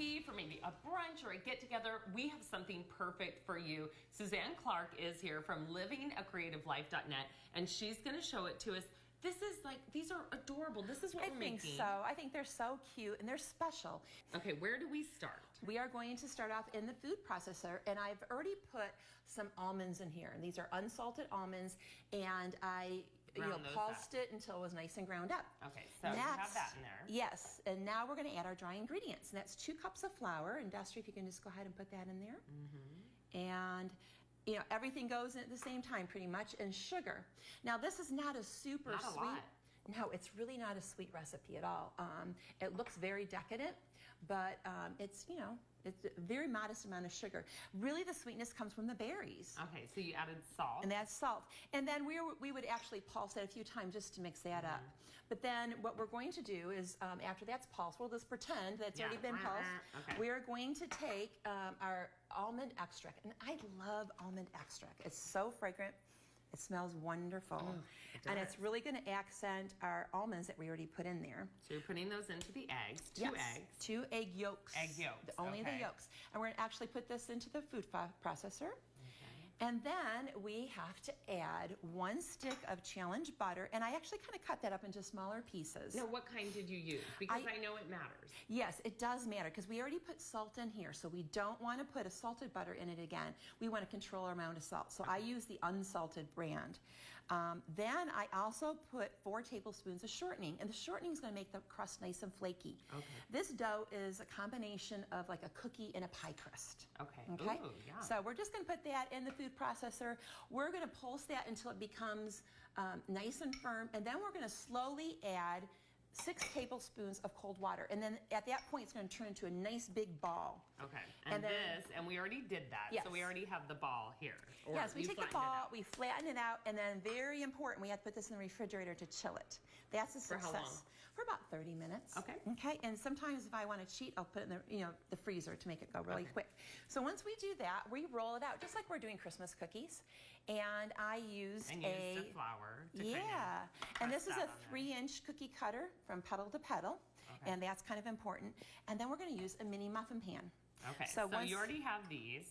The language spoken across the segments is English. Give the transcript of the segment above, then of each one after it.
recipe for maybe a brunch or a get-together, we have something perfect for you. Suzanne Clark is here from livingacreativelife.net, and she's going to show it to us. This is like, these are adorable. This is what we're making. I think so. I think they're so cute and they're special. Okay, where do we start? We are going to start off in the food processor, and I've already put some almonds in here. And these are unsalted almonds, and I pulsed it until it was nice and ground up. Okay, so you have that in there. Yes, and now we're going to add our dry ingredients. And that's 2 cups of flour. And Dusty, if you can just go ahead and put that in there. And everything goes in at the same time pretty much, and sugar. Now this is not a super sweet. Lot. No, it's really not a sweet recipe at all. It looks very decadent, but it's it's a very modest amount of sugar. Really, the sweetness comes from the berries. Okay, so you added salt. And that's salt. And then we would actually pulse that a few times just to mix that up. But then what we're going to do is, after that's pulsed, we'll just pretend that's already been pulsed. Okay. We are going to take our almond extract. And I love almond extract. It's so fragrant. It smells wonderful. And it's really going to accent our almonds that we already put in there. So you're putting those into the eggs, 2 eggs. 2 egg yolks. Egg yolks, Only the yolks. And we're going to actually put this into the food processor. And then we have to add 1 stick of challenge butter, and I actually kind of cut that up into smaller pieces. Now, what kind did you use? Because I know it matters. Yes, it does matter, because we already put salt in here, so we don't want to put a salted butter in it again. We want to control our amount of salt, so I use the unsalted brand. Then I also put 4 tablespoons of shortening, and the shortening is going to make the crust nice and flaky. This dough is a combination of like a cookie and a pie crust. Okay. Ooh, yeah. So we're just going to put that in the food processor. We're going to pulse that until it becomes nice and firm, and then we're going to slowly add 6 tablespoons of cold water, and then at that point it's going to turn into a nice big ball. Okay, and we already did that, so we already have the ball here. Yes, we take the ball, we flatten it out, and then very important, we have to put this in the refrigerator to chill it. That's a success. For how long? For about 30 minutes. Okay. Okay, and sometimes if I want to cheat, I'll put it in the freezer to make it go really quick. So once we do that, we roll it out just like we're doing Christmas cookies, and I used the flour to and this is a 3-inch cookie cutter from petal to petal, and that's kind of important. And then we're going to use a mini muffin pan. Okay, so you already have these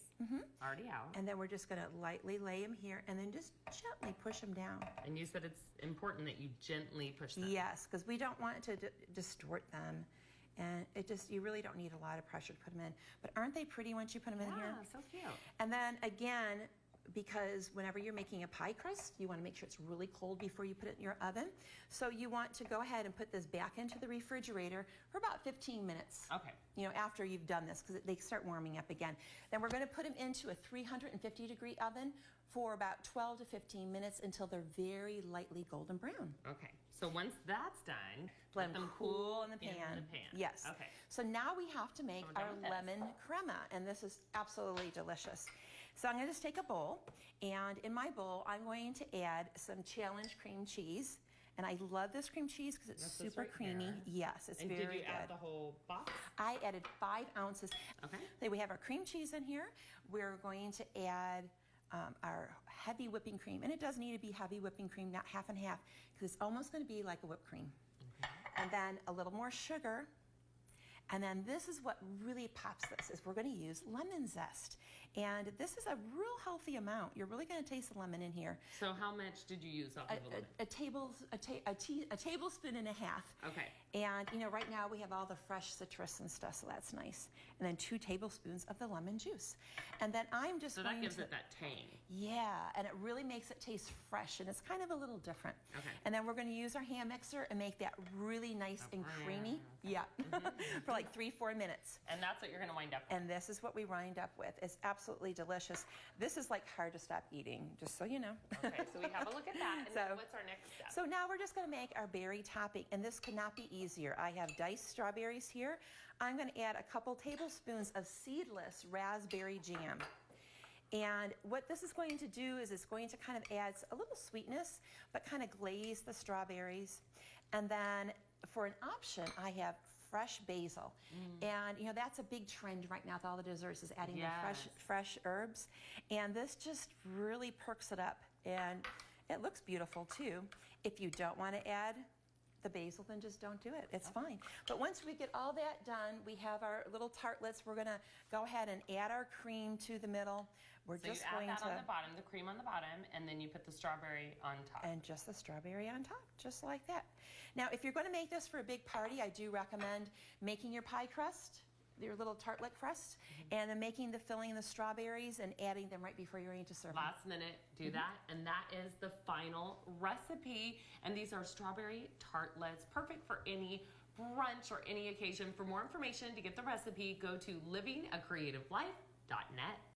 already out. And then we're just going to lightly lay them here and then just gently push them down. And you said it's important that you gently push them. Yes, because we don't want to distort them. And you really don't need a lot of pressure to put them in. But aren't they pretty once you put them in here? Yeah, so cute. And then again, because whenever you're making a pie crust, you want to make sure it's really cold before you put it in your oven. So you want to go ahead and put this back into the refrigerator for about 15 minutes. Okay. After you've done this, because they start warming up again. Then we're going to put them into a 350-degree oven for about 12 to 15 minutes until they're very lightly golden brown. Okay. So once that's done, let them cool in the pan. Yes. Okay. So now we have to make our lemon crema, and this is absolutely delicious. So I'm going to just take a bowl, and in my bowl, I'm going to add some challenge cream cheese. And I love this cream cheese because it's super creamy. Yes, it's very good. And did you add the whole box? I added 5 ounces. Okay. Then we have our cream cheese in here. We're going to add our heavy whipping cream. And it does need to be heavy whipping cream, not half and half, because it's almost going to be like a whipped cream. And then a little more sugar. And then this is what really pops this, is we're going to use lemon zest. And this is a real healthy amount. You're really going to taste the lemon in here. So how much did you use of the lemon? A tablespoon and a half. Okay. And right now we have all the fresh citrus and stuff, so that's nice. And then 2 tablespoons of the lemon juice. And then I'm just So that gives it that tang. Yeah, and it really makes it taste fresh, and it's kind of a little different. Okay. And then we're going to use our hand mixer and make that really nice and creamy. Yeah. For like 3-4 minutes. And that's what you're going to wind up with. And this is what we wind up with. It's absolutely delicious. This is like hard to stop eating, just so you know. Okay, so we have a look at that. And then what's our next step? So now we're just going to make our berry topping, and this could not be easier. I have diced strawberries here. I'm going to add a couple tablespoons of seedless raspberry jam. And what this is going to do is it's going to kind of add a little sweetness, but kind of glaze the strawberries. And then for an option, I have fresh basil. And that's a big trend right now with all the desserts, is adding the fresh herbs. And this just really perks it up. And it looks beautiful too. If you don't want to add the basil, then just don't do it. It's fine. But once we get all that done, we have our little tartlets. We're going to go ahead and add our cream to the middle. We're So just you add going that to on the bottom, the cream on the bottom, and then you put the strawberry on top. and just the strawberry on top, just like that. Now, if you're going to make this for a big party, I do recommend making your pie crust, your little tartlet crust, and then making the filling the strawberries and adding them right before you're ready to serve them. Last minute, do that, and that is the final recipe. And these are strawberry tartlets, perfect for any brunch or any occasion. For more information to get the recipe, go to livingacreativelife.net.